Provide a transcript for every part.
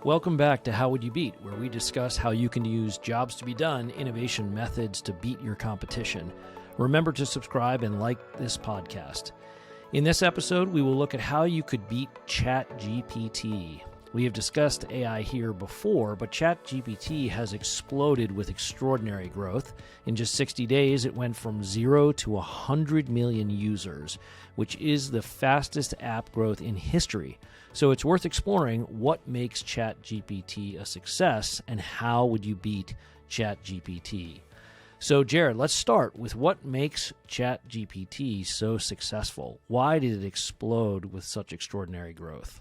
Welcome back to How Would You Beat, where we discuss how you can use jobs to be done, innovation methods to beat your competition. Remember to subscribe and like this podcast. In this episode, we will look at how you could beat Chat GPT. We have discussed AI here before, but Chat GPT has exploded with extraordinary growth. In just 60 days, it went from 0 to 100 million users, which is the fastest app growth in history. So it's worth exploring what makes Chat GPT a success and how would you beat Chat GPT. So Jared, let's start with what makes Chat GPT so successful. Why did it explode with such extraordinary growth?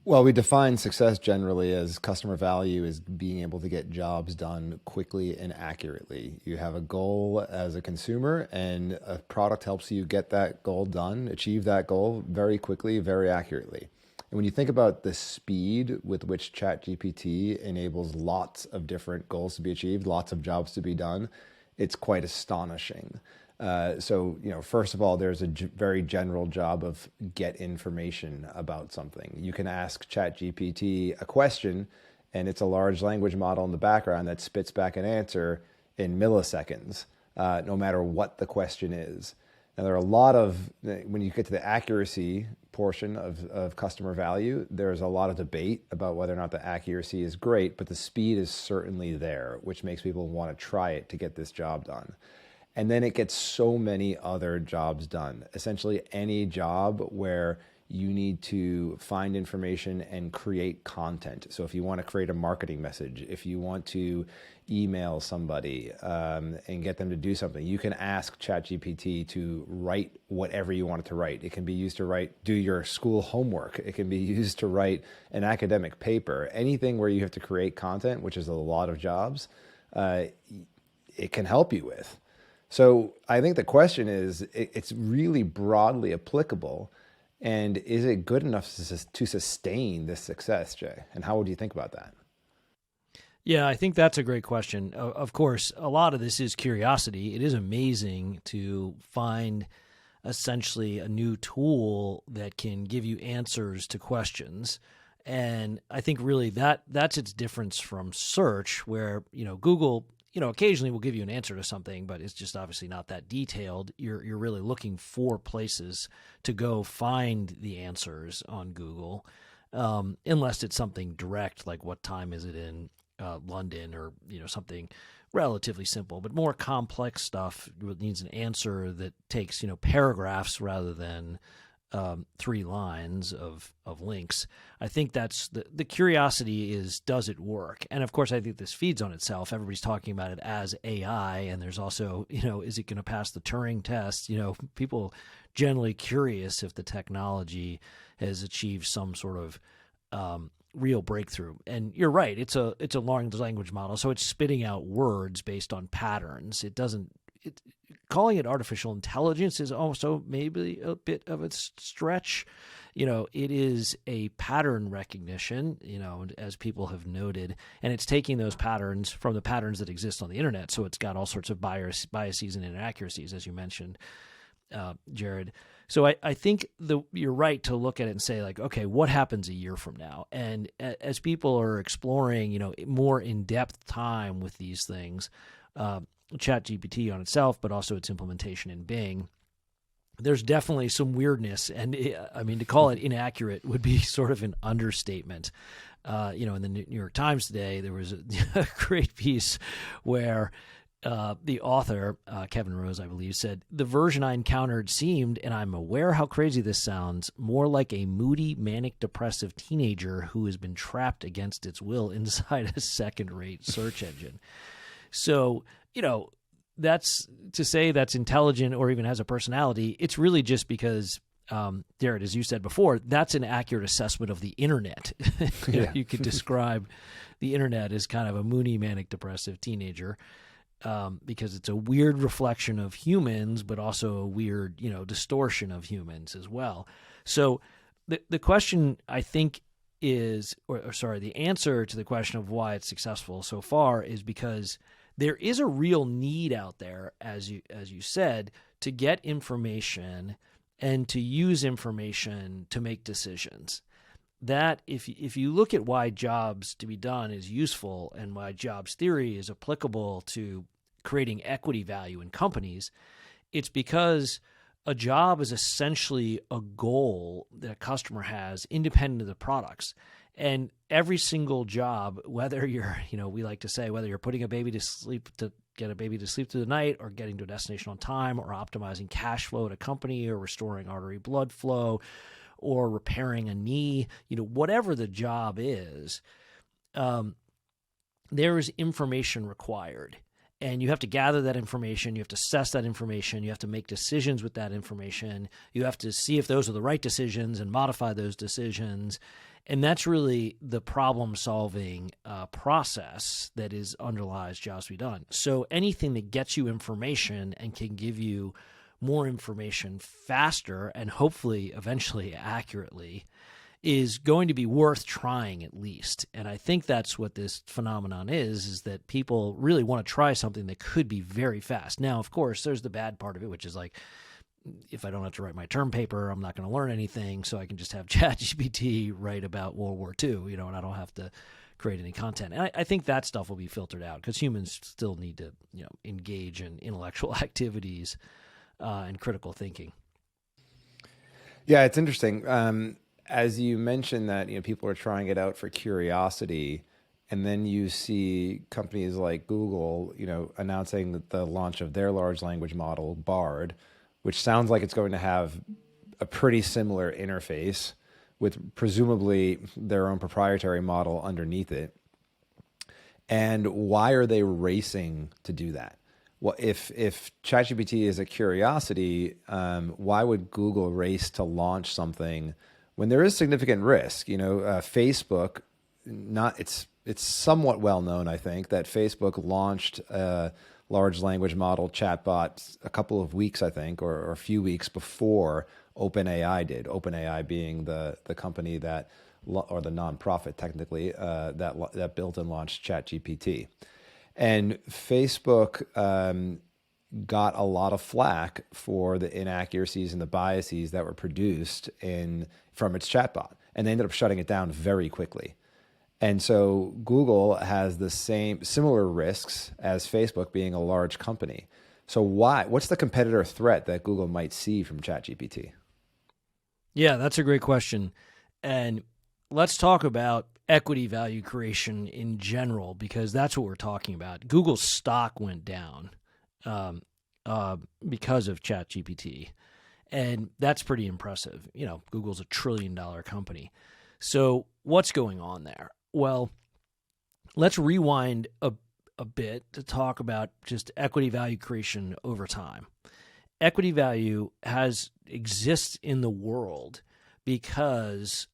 Well, we define success generally as customer value is being able to get jobs done quickly and accurately. You have a goal as a consumer and a product helps you get that goal done, achieve that goal very quickly, very accurately. And when you think about the speed with which Chat GPT enables lots of different goals to be achieved, lots of jobs to be done, it's quite astonishing. First of all, there's a very general job of get information about something. You can ask Chat GPT a question, and it's a large language model in the background that spits back an answer in milliseconds, no matter what the question is. Now, there are a lot of, when you get to the accuracy portion of customer value, there's a lot of debate about whether or not the accuracy is great, but the speed is certainly there, which makes people want to try it to get this job done. And then it gets so many other jobs done. Essentially any job where you need to find information and create content. So if you want to create a marketing message, if you want to email somebody and get them to do something, you can ask ChatGPT to write whatever you want it to write. It can be used to do your school homework. It can be used to write an academic paper. Anything where you have to create content, which is a lot of jobs, it can help you with. So I think the question is, it's really broadly applicable. And is it good enough to sustain this success, Jay? And how would you think about that? Yeah, I think that's a great question. Of course, a lot of this is curiosity. It is amazing to find essentially a new tool that can give you answers to questions. And I think really that's its difference from search, where, Google, occasionally will give you an answer to something, but it's just obviously not that detailed. You're really looking for places to go find the answers on Google, unless it's something direct, like what time is it in London, or something relatively simple. But more complex stuff needs an answer that takes paragraphs rather than 3 lines of links. I think that's the curiosity is, does it work? And of course, I think this feeds on itself. Everybody's talking about it as AI, and there's also, is it going to pass the Turing test? People generally curious if the technology has achieved some sort of real breakthrough. And you're right, it's a large language model, so it's spitting out words based on patterns. Calling it artificial intelligence is also maybe a bit of a stretch. It is a pattern recognition, as people have noted, and it's taking those patterns from the patterns that exist on the internet. So it's got all sorts of biases and inaccuracies, as you mentioned, Jared. So I think you're right to look at it and say, like, okay, what happens a year from now? And as people are exploring, more in-depth time with these things, Chat GPT on itself, but also its implementation in Bing, there's definitely some weirdness. And to call it inaccurate would be sort of an understatement. In the New York Times today, there was a great piece where the author, Kevin Rose, I believe, said, "The version I encountered seemed, and I'm aware how crazy this sounds, more like a moody, manic, depressive teenager who has been trapped against its will inside a second-rate search engine." So, that's to say that's intelligent or even has a personality. It's really just because, Jared, as you said before, that's an accurate assessment of the internet. You could describe the internet as kind of a moody, manic, depressive teenager, because it's a weird reflection of humans, but also a weird, distortion of humans as well. So the question, I think, is, the answer to the question of why it's successful so far is because there is a real need out there, as you said, to get information and to use information to make decisions. that if you look at why jobs to be done is useful and why jobs theory is applicable to creating equity value in companies, it's because a job is essentially a goal that a customer has independent of the products. And every single job, whether you're, we like to say, whether you're putting a baby to sleep to get a baby to sleep through the night, or getting to a destination on time, or optimizing cash flow at a company, or restoring artery blood flow, or repairing a knee, whatever the job is, there is information required. And you have to gather that information, you have to assess that information, you have to make decisions with that information, you have to see if those are the right decisions and modify those decisions. And that's really the problem-solving process that underlies jobs to be done. So anything that gets you information and can give you more information faster and hopefully eventually accurately is going to be worth trying at least. And I think that's what this phenomenon is that people really want to try something that could be very fast. Now, of course, there's the bad part of it, which is like, if I don't have to write my term paper, I'm not going to learn anything, so I can just have Chat GPT write about World War II, and I don't have to create any content. And I think that stuff will be filtered out because humans still need to, engage in intellectual activities and critical thinking. Yeah, it's interesting. As you mentioned that, people are trying it out for curiosity, and then you see companies like Google, announcing the launch of their large language model, Bard, which sounds like it's going to have a pretty similar interface with presumably their own proprietary model underneath it. And why are they racing to do that? Well, if ChatGPT is a curiosity, why would Google race to launch something when there is significant risk? Facebook, it's somewhat well known, I think, that Facebook launched a large language model chatbot a couple of weeks, I think, or a few weeks before OpenAI did. OpenAI being the company that, or the nonprofit technically, that built and launched Chat GPT. And Facebook got a lot of flack for the inaccuracies and the biases that were produced from its chatbot, and they ended up shutting it down very quickly. And so Google has the similar risks as Facebook, being a large company. So what's the competitor threat that Google might see from ChatGPT? Yeah, that's a great question. And let's talk about equity value creation in general, because that's what we're talking about. Google's stock went down because of Chat GPT. And that's pretty impressive. Google's $1 trillion company. So what's going on there? Well, let's rewind a bit to talk about just equity value creation over time. Equity value exists in the world because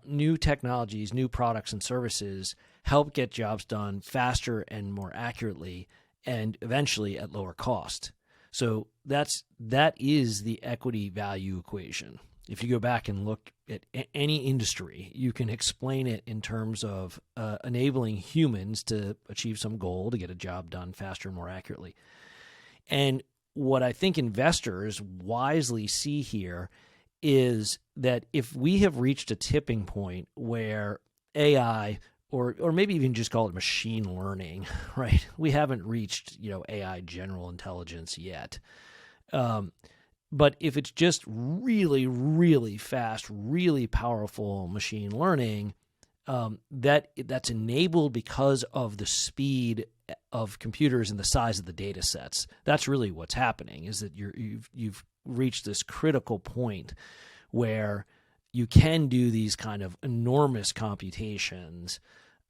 new technologies, new products and services help get jobs done faster and more accurately, and eventually at lower cost. So that is the equity value equation. If you go back and look at any industry, you can explain it in terms of enabling humans to achieve some goal to get a job done faster and more accurately. And what I think investors wisely see here is that if we have reached a tipping point where AI, or maybe even just call it machine learning, right? We haven't reached, AI general intelligence yet. But if it's just really, really fast, really powerful machine learning, that's enabled because of the speed of computers and the size of the data sets. That's really what's happening, is that you've reached this critical point where you can do these kind of enormous computations,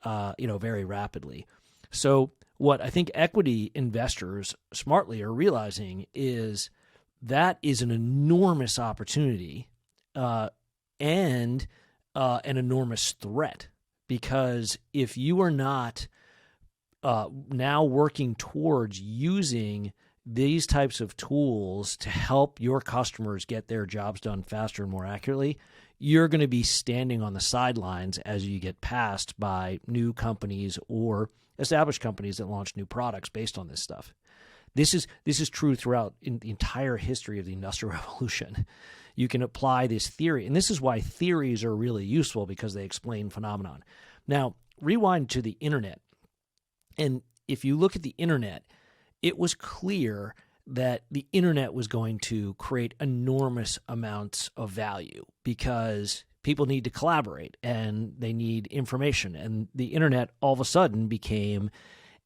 very rapidly. So what I think equity investors smartly are realizing is that is an enormous opportunity and an enormous threat, because if you are not now working towards using these types of tools to help your customers get their jobs done faster and more accurately, you're going to be standing on the sidelines as you get passed by new companies or established companies that launch new products based on this stuff. This is true throughout in the entire history of the Industrial Revolution. You can apply this theory, and this is why theories are really useful, because they explain phenomenon. Now, rewind to the internet, and if you look at the internet, it was clear that the internet was going to create enormous amounts of value because people need to collaborate and they need information. And the internet all of a sudden became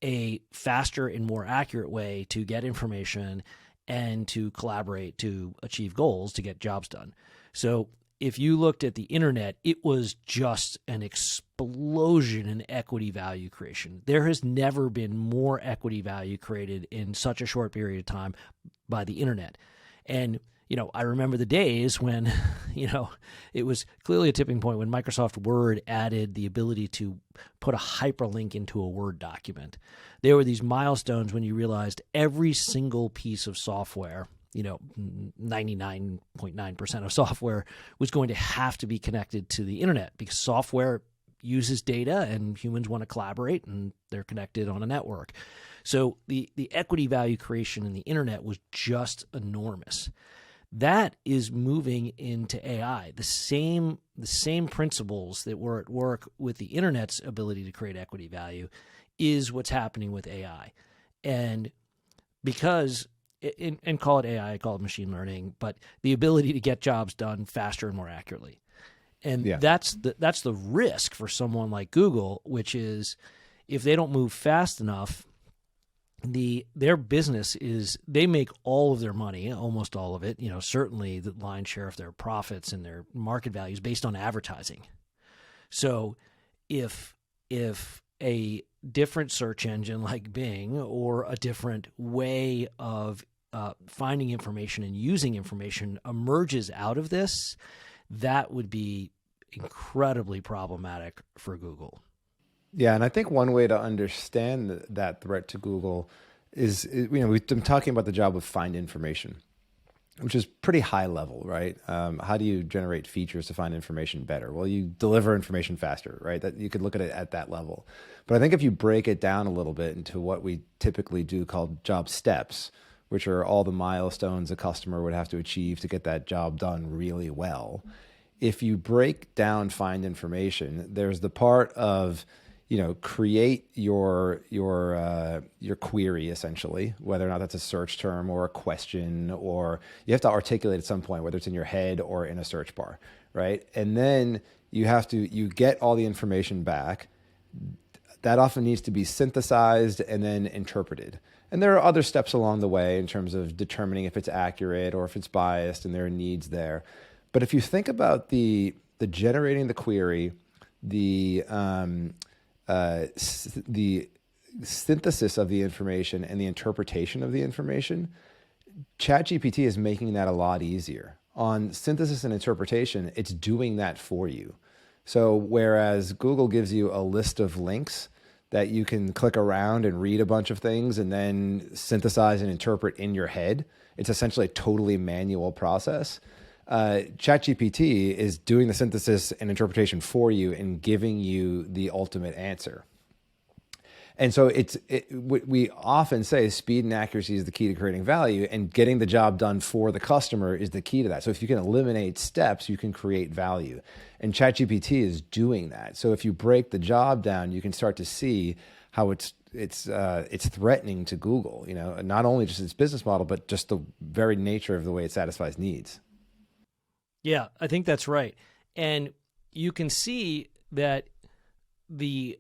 a faster and more accurate way to get information and to collaborate to achieve goals, to get jobs done. So if you looked at the internet, it was just an explosion in equity value creation. There has never been more equity value created in such a short period of time by the internet. And, I remember the days when, it was clearly a tipping point when Microsoft Word added the ability to put a hyperlink into a Word document. There were these milestones when you realized every single piece of software, 99.9% of software was going to have to be connected to the internet, because software uses data and humans want to collaborate and they're connected on a network. So the equity value creation in the internet was just enormous. That is moving into AI. The same principles that were at work with the internet's ability to create equity value is what's happening with AI. And because and call it AI, call it machine learning, but the ability to get jobs done faster and more accurately. And that's the risk for someone like Google, which is if they don't move fast enough, their business is, they make all of their money, almost all of it, certainly the lion's share of their profits and their market values based on advertising. So if a different search engine like Bing or a different way of finding information and using information emerges out of this, that would be incredibly problematic for Google. Yeah, and I think one way to understand that threat to Google is, we've been talking about the job of find information, which is pretty high level, right? How do you generate features to find information better? Well, you deliver information faster, right? That you could look at it at that level. But I think if you break it down a little bit into what we typically do called job steps, which are all the milestones a customer would have to achieve to get that job done really well. If you break down find information, there's the part of, create your query, essentially, whether or not that's a search term or a question, or you have to articulate at some point, whether it's in your head or in a search bar, right? And then you get all the information back. That often needs to be synthesized and then interpreted. And there are other steps along the way in terms of determining if it's accurate or if it's biased, and there are needs there. But if you think about the generating the query, the synthesis of the information and the interpretation of the information, Chat GPT is making that a lot easier. On synthesis and interpretation, it's doing that for you. So whereas Google gives you a list of links that you can click around and read a bunch of things and then synthesize and interpret in your head, it's essentially a totally manual process. Chat GPT is doing the synthesis and interpretation for you and giving you the ultimate answer. And so we often say speed and accuracy is the key to creating value, and getting the job done for the customer is the key to that. So if you can eliminate steps, you can create value. And Chat GPT is doing that. So if you break the job down, you can start to see how it's threatening to Google, not only just its business model, but just the very nature of the way it satisfies needs. Yeah, I think that's right. And you can see that the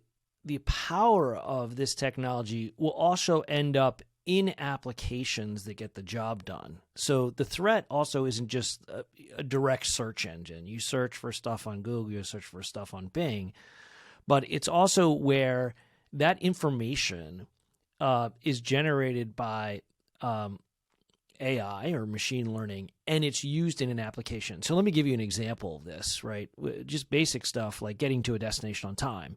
power of this technology will also end up in applications that get the job done. So the threat also isn't just a direct search engine. You search for stuff on Google, you search for stuff on Bing, but it's also where that information is generated by AI or machine learning, and it's used in an application. So let me give you an example of this, right? Just basic stuff like getting to a destination on time.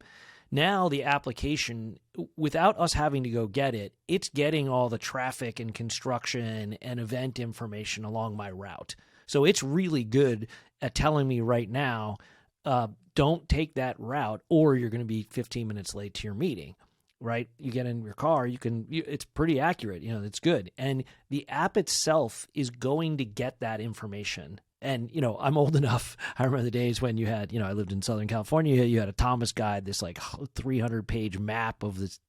Now the application, without us having to go get it, it's getting all the traffic and construction and event information along my route. So it's really good at telling me right now, don't take that route or you're going to be 15 minutes late to your meeting. right? You get in your car, it's pretty accurate, it's good. And the app itself is going to get that information. And, I'm old enough. I remember the days when you had, I lived in Southern California. You had a Thomas guide, this like 300-page map of this,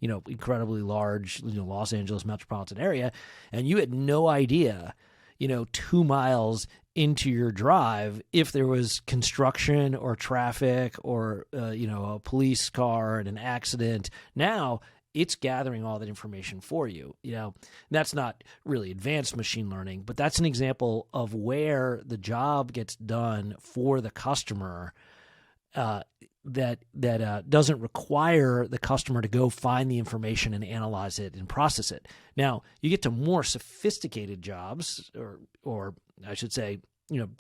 incredibly large, Los Angeles metropolitan area. And you had no idea, 2 miles into your drive if there was construction or traffic or, a police car and an accident. Now, it's gathering all that information for you. That's not really advanced machine learning, but that's an example of where the job gets done for the customer that doesn't require the customer to go find the information and analyze it and process it. Now, you get to more sophisticated jobs, or I should say,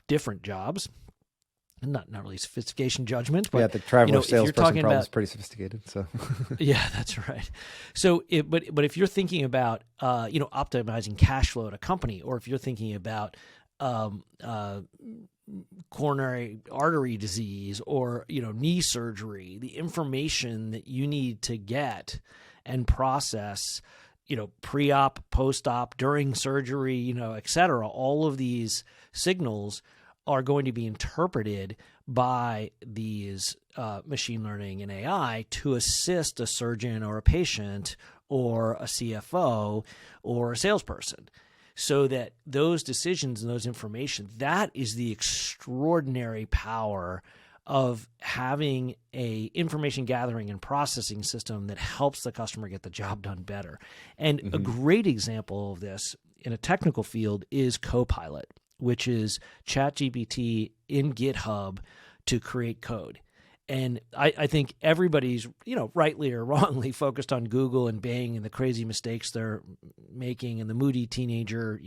different jobs. Not really sophistication judgment, but the traveler salesperson problem is pretty sophisticated. So yeah, that's right. So, but if you're thinking about optimizing cash flow at a company, or if you're thinking about coronary artery disease or knee surgery, the information that you need to get and process, pre-op, post-op, during surgery, et cetera, all of these signals are going to be interpreted by these machine learning and AI to assist a surgeon or a patient or a CFO or a salesperson, so that those decisions and those information, that is the extraordinary power of having a information gathering and processing system that helps the customer get the job done better. And a great example of this in a technical field is Copilot, which is Chat GPT in GitHub to create code. And I think everybody's, rightly or wrongly focused on Google and Bing and the crazy mistakes they're making and the moody teenager,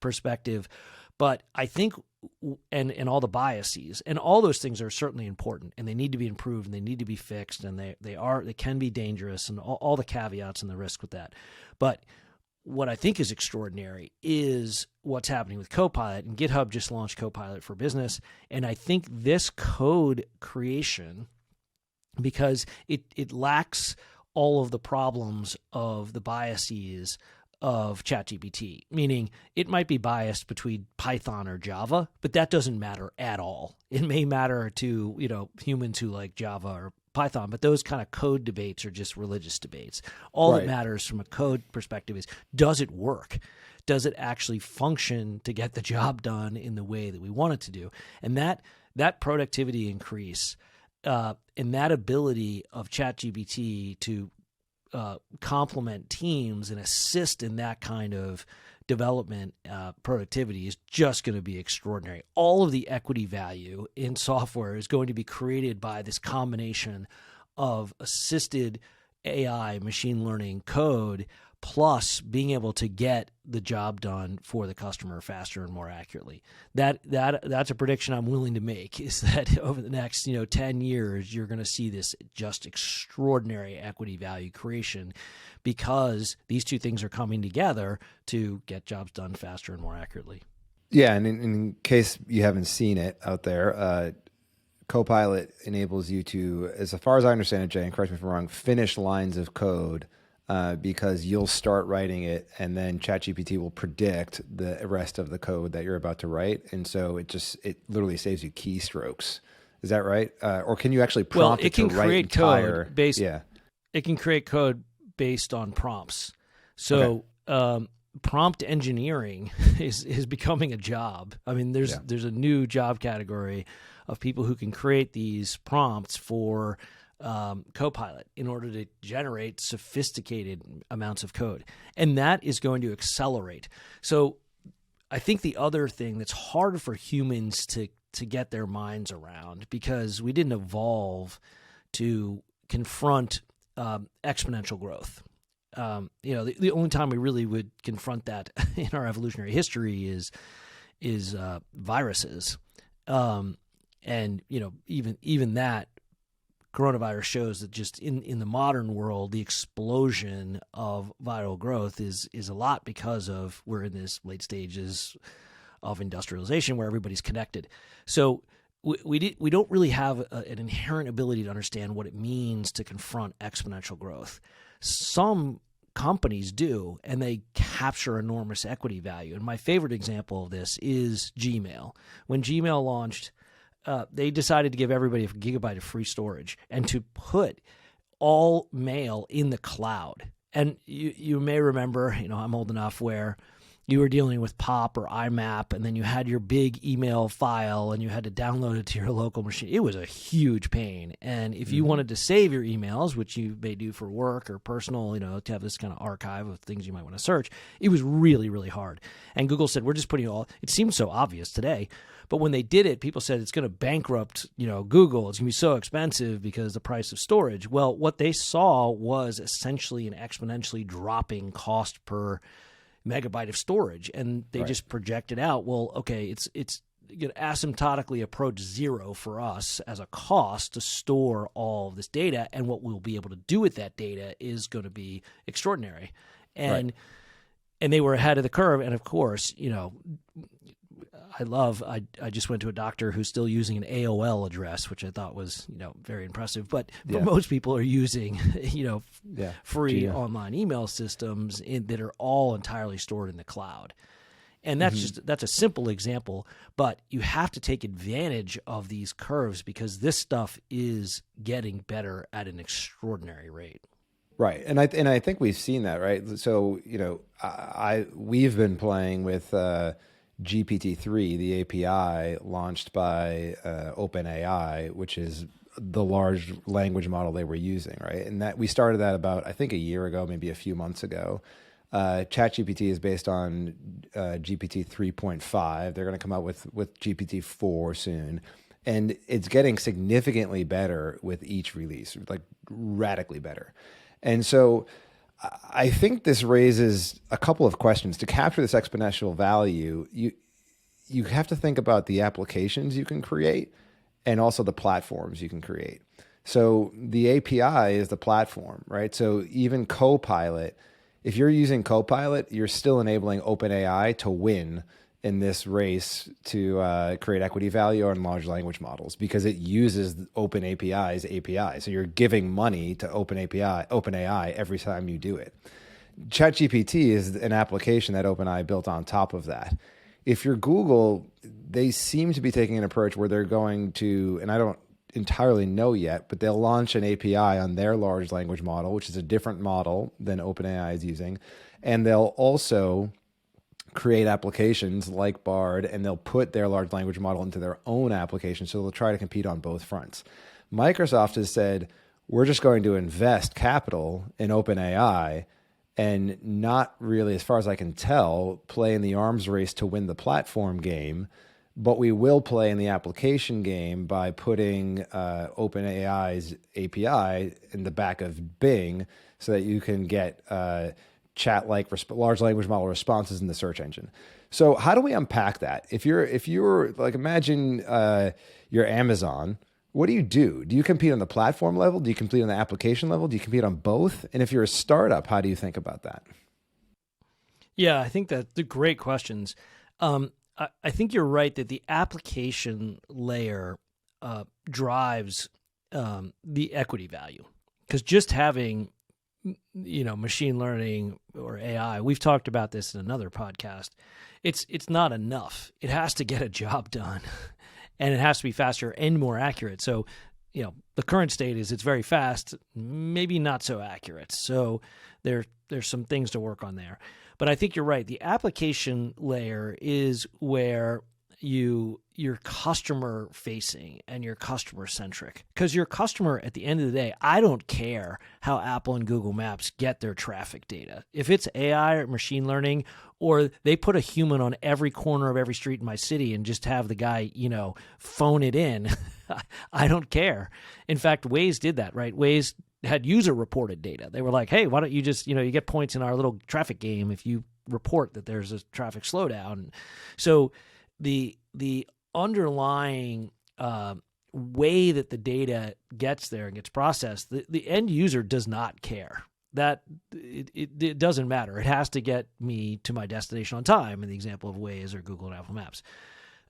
perspective. But I think, and all the biases and all those things are certainly important, and they need to be improved and they need to be fixed, and they can be dangerous, and all the caveats and the risk with that. But what I think is extraordinary is what's happening with Copilot, and GitHub just launched Copilot for Business. And I think this code creation, because it lacks all of the problems of the biases of Chat GPT, meaning it might be biased between Python or Java, but that doesn't matter at all. It may matter to, humans who like Java or Python, but those kind of code debates are just religious debates. All that matters from a code perspective is, does it work? Does it actually function to get the job done in the way that we want it to do? And that productivity increase and that ability of ChatGPT to complement teams and assist in that kind of development productivity is just going to be extraordinary. All of the equity value in software is going to be created by this combination of assisted AI machine learning code plus being able to get the job done for the customer faster and more accurately. That's a prediction I'm willing to make, is that over the next 10 years, you're going to see this just extraordinary equity value creation, because these two things are coming together to get jobs done faster and more accurately. Yeah, and in case you haven't seen it out there, Copilot enables you to, as far as I understand it, Jay, and correct me if I'm wrong, finish lines of code because you'll start writing it and then ChatGPT will predict the rest of the code that you're about to write. And so it literally saves you keystrokes. Is that right? Or can you actually prompt it to write entire... It can create code based on prompts. So prompt engineering is becoming a job. I mean, there's a new job category of people who can create these prompts for Copilot in order to generate sophisticated amounts of code. And that is going to accelerate. So I think the other thing that's hard for humans to get their minds around, because we didn't evolve to confront exponential growth. The only time we really would confront that in our evolutionary history is viruses. And even that, coronavirus shows that just in the modern world, the explosion of viral growth is a lot because of we're in this late stages of industrialization where everybody's connected. So we don't really have an inherent ability to understand what it means to confront exponential growth. Some companies do, and they capture enormous equity value. And my favorite example of this is Gmail. When Gmail launched, they decided to give everybody a gigabyte of free storage and to put all mail in the cloud. And you may remember, I'm old enough where you were dealing with POP or IMAP, and then you had your big email file, and you had to download it to your local machine. It was a huge pain. And if you wanted to save your emails, which you may do for work or personal, to have this kind of archive of things you might want to search, it was really, really hard. And Google said, we're just putting it seems so obvious today, but when they did it, people said it's going to bankrupt, Google. It's going to be so expensive because the price of storage. Well, what they saw was essentially an exponentially dropping cost per megabyte of storage, and they just projected out, well, okay, it's going to asymptotically approach zero for us as a cost to store all of this data, and what we'll be able to do with that data is going to be extraordinary. And they were ahead of the curve. And of course, I just went to a doctor who's still using an AOL address, which I thought was, very impressive. But most people are using, free online email systems that are all entirely stored in the cloud. And that's a simple example, but you have to take advantage of these curves because this stuff is getting better at an extraordinary rate. Right. And I think we've seen that, right? So, we've been playing with GPT-3, the API launched by OpenAI, which is the large language model they were using, right? And that we started that about, I think, a year ago, maybe a few months ago. Chat GPT is based on GPT 3.5. They're going to come out with GPT 4 soon. And it's getting significantly better with each release, like radically better. And so I think this raises a couple of questions. To capture this exponential value, you have to think about the applications you can create and also the platforms you can create. So the API is the platform, right? So even Copilot, if you're using Copilot, you're still enabling OpenAI to win in this race to create equity value on large language models because it uses OpenAI's API. So you're giving money to OpenAI every time you do it. Chat GPT is an application that OpenAI built on top of that. If you're Google, they seem to be taking an approach where they're going to, and I don't entirely know yet, but they'll launch an API on their large language model, which is a different model than OpenAI is using. And they'll also create applications like Bard, and they'll put their large language model into their own application. So they'll try to compete on both fronts. Microsoft has said, we're just going to invest capital in OpenAI and not really, as far as I can tell, play in the arms race to win the platform game, but we will play in the application game by putting OpenAI's API in the back of Bing so that you can get chat-like large language model responses in the search engine. So how do we unpack that? If you're like, imagine you're Amazon, what do? Do you compete on the platform level? Do you compete on the application level? Do you compete on both? And if you're a startup, how do you think about that? Yeah, I think that they're great questions. I think you're right that the application layer drives the equity value, because just having machine learning or AI, we've talked about this in another podcast, it's not enough. It has to get a job done, and it has to be faster and more accurate. So, the current state is it's very fast, maybe not so accurate. So there's some things to work on there. But I think you're right. The application layer is where you're customer facing and you're customer centric, because your customer, at the end of the day, I don't care how Apple and Google Maps get their traffic data. If it's AI or machine learning, or they put a human on every corner of every street in my city and just have the guy, phone it in, I don't care. In fact, Waze did that, right? Waze had user reported data. They were like, hey, why don't you just, you get points in our little traffic game if you report that there's a traffic slowdown. So the underlying way that the data gets there and gets processed, the end user does not care. That it doesn't matter. It has to get me to my destination on time, in the example of Waze or Google and Apple Maps.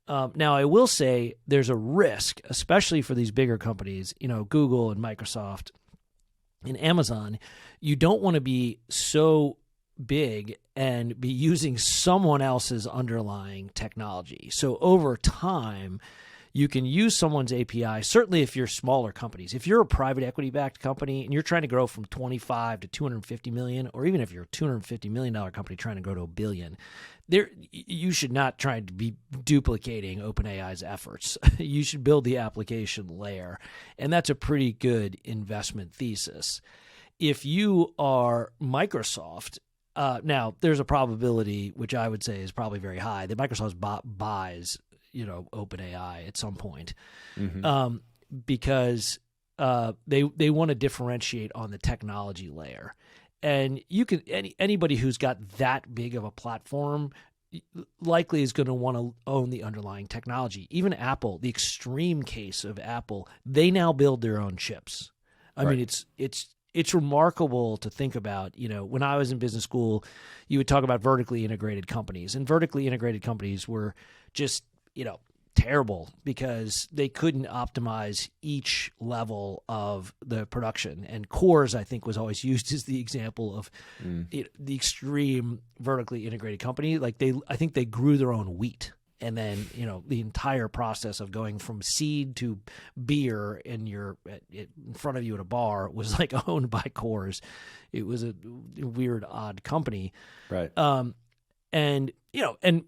Now, I will say there's a risk, especially for these bigger companies, Google and Microsoft and Amazon. You don't want to be so big and be using someone else's underlying technology. So over time, you can use someone's API, certainly if you're smaller companies. If you're a private equity-backed company and you're trying to grow from 25 to 250 million, or even if you're a $250 million company trying to grow to $1 billion, you should not try to be duplicating OpenAI's efforts. You should build the application layer, and that's a pretty good investment thesis. If you are Microsoft, now there's a probability, which I would say is probably very high, that Microsoft buys OpenAI at some point, because they want to differentiate on the technology layer. And you can anybody who's got that big of a platform likely is going to want to own the underlying technology. Even Apple, the extreme case of Apple, they now build their own chips. I mean, it's remarkable to think about. When I was in business school, you would talk about vertically integrated companies, and vertically integrated companies were just terrible because they couldn't optimize each level of the production. And Coors, I think, was always used as the example of the extreme vertically integrated company. Like I think they grew their own wheat. And then, the entire process of going from seed to beer in front of you at a bar was like owned by Coors. It was a weird, odd company. Right. And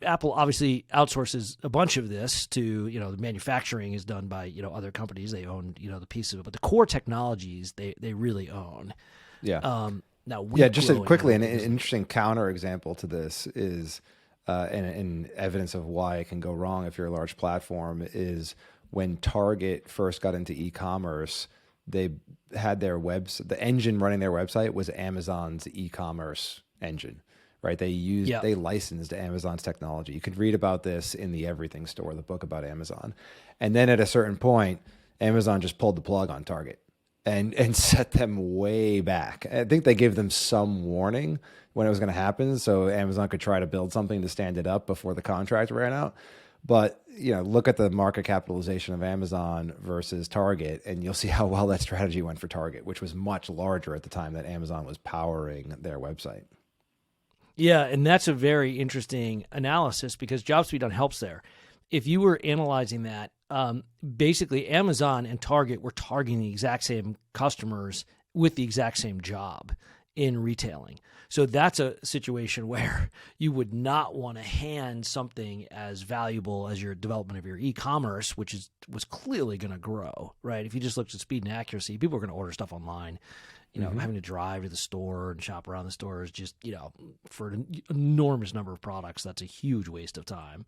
Apple obviously outsources a bunch of this to, the manufacturing is done by, other companies. They own, the piece of it, but the core technologies they really own. Yeah. Now, just quickly, an interesting counterexample to this is, and evidence of why it can go wrong if you're a large platform, is when Target first got into e-commerce, they had the engine running their website was Amazon's e-commerce engine. Right, they licensed Amazon's technology. You could read about this in the Everything Store, the book about Amazon. And then at a certain point, Amazon just pulled the plug on Target and set them way back. I think they gave them some warning when it was going to happen, so Amazon could try to build something to stand it up before the contract ran out. But look at the market capitalization of Amazon versus Target, and you'll see how well that strategy went for Target, which was much larger at the time that Amazon was powering their website. Yeah, and that's a very interesting analysis because job speed helps there. If you were analyzing that, basically Amazon and Target were targeting the exact same customers with the exact same job in retailing. So that's a situation where you would not want to hand something as valuable as your development of your e-commerce, which was clearly going to grow, right? If you just looked at speed and accuracy, people are going to order stuff online. Having to drive to the store and shop around the store is just, for an enormous number of products, that's a huge waste of time.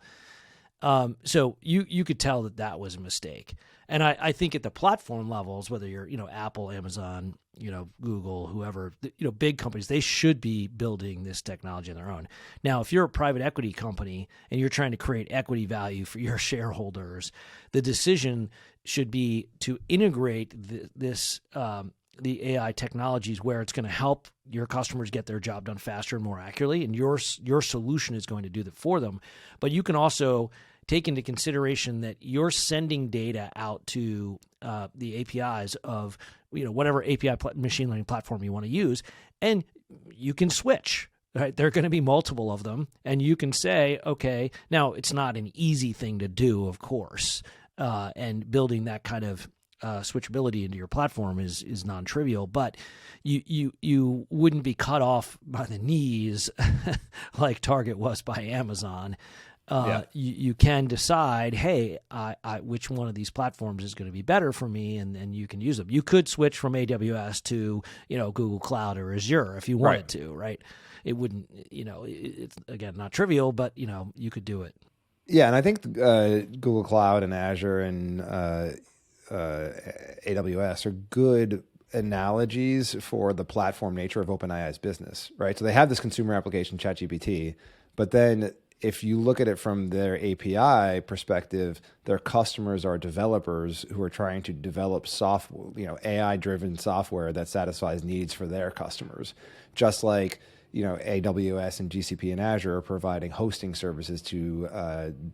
So you could tell that was a mistake. And I think at the platform levels, whether you're, Apple, Amazon, Google, whoever, big companies, they should be building this technology on their own. Now, if you're a private equity company and you're trying to create equity value for your shareholders, the decision should be to integrate the AI technologies where it's going to help your customers get their job done faster and more accurately, and your solution is going to do that for them. But you can also take into consideration that you're sending data out to the APIs of whatever API machine learning platform you want to use, and you can switch. Right? There are going to be multiple of them, and you can say, okay, now it's not an easy thing to do, of course, and building that kind of switchability into your platform is non-trivial, but you wouldn't be cut off by the knees like Target was by Amazon. You can decide, hey, which one of these platforms is going to be better for me, and you can use them. You could switch from AWS to Google Cloud or Azure if you wanted to, right? It wouldn't, it's again not trivial, but you could do it. Yeah, and I think Google Cloud and Azure and AWS are good analogies for the platform nature of OpenAI's business, right? So they have this consumer application, Chat GPT, but then if you look at it from their API perspective, their customers are developers who are trying to develop software, AI-driven software that satisfies needs for their customers. Just like, AWS and GCP and Azure are providing hosting services to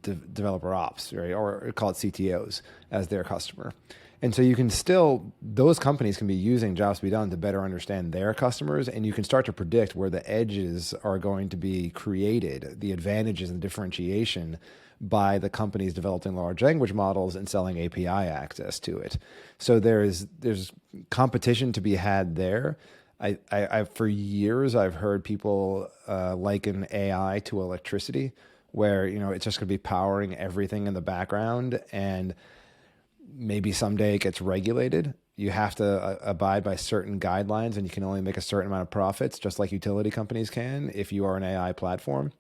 developer ops, right? Or call it CTOs as their customer. And so those companies can be using Jobs to be done to better understand their customers, and you can start to predict where the edges are going to be created, the advantages and differentiation by the companies developing large language models and selling API access to it. So there's competition to be had there. I for years I've heard people liken AI to electricity, where it's just going to be powering everything in the background, and maybe someday it gets regulated. You have to abide by certain guidelines, and you can only make a certain amount of profits, just like utility companies can if you are an AI platform.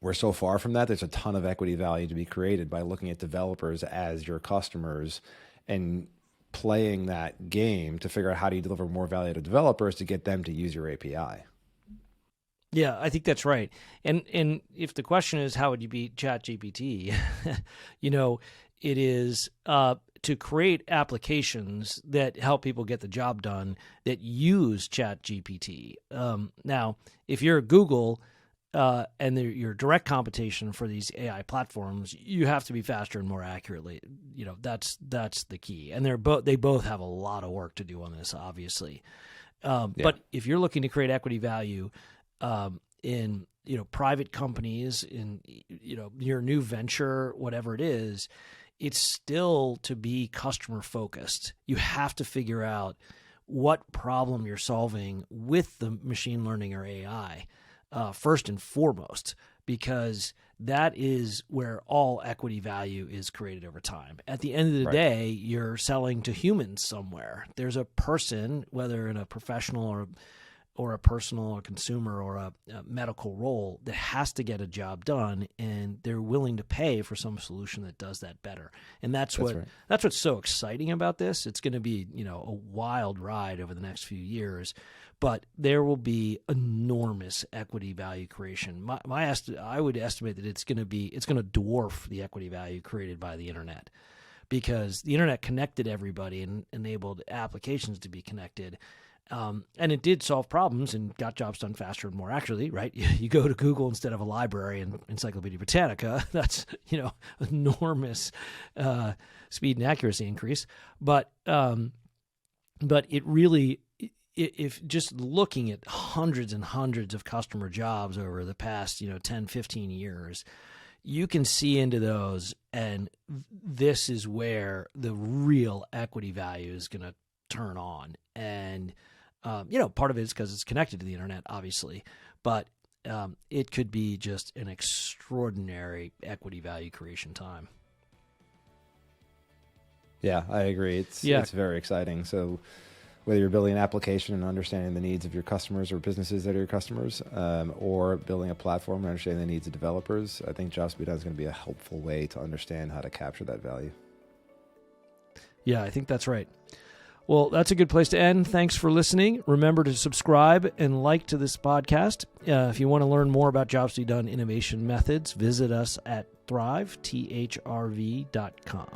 We're so far from that. There's a ton of equity value to be created by looking at developers as your customers and playing that game to figure out how do you deliver more value to developers to get them to use your API. Yeah, I think that's right. And if the question is how would you beat Chat GPT, it is to create applications that help people get the job done that use Chat GPT. Now, if you're Google and your direct competition for these AI platforms, you have to be faster and more accurately. That's the key. And they both have a lot of work to do on this, obviously. But if you're looking to create equity value in private companies, in your new venture, whatever it is, it's still to be customer focused. You have to figure out what problem you're solving with the machine learning or AI first and foremost, because that is where all equity value is created over time. At the end of the day, you're selling to humans somewhere. There's a person, whether in a professional or a personal or consumer or a medical role, that has to get a job done, and they're willing to pay for some solution that does that better. And that's what's so exciting about this. It's going to be a wild ride over the next few years, but there will be enormous equity value creation. I would estimate that it's going to dwarf the equity value created by the internet, because the internet connected everybody and enabled applications to be connected. And it did solve problems and got jobs done faster and more accurately, right? You go to Google instead of a library and Encyclopedia Britannica. That's, enormous speed and accuracy increase. But it really, if just looking at hundreds and hundreds of customer jobs over the past, 10, 15 years, you can see into those, and this is where the real equity value is going to turn on. And part of it is because it's connected to the internet, obviously, but it could be just an extraordinary equity value creation time. Yeah, I agree. It's very exciting. So whether you're building an application and understanding the needs of your customers or businesses that are your customers, or building a platform and understanding the needs of developers, I think Jobs to be done is going to be a helpful way to understand how to capture that value. Yeah, I think that's right. Well, that's a good place to end. Thanks for listening. Remember to subscribe and like to this podcast. If you want to learn more about Jobs to be Done innovation methods, visit us at thrv, thrv.com.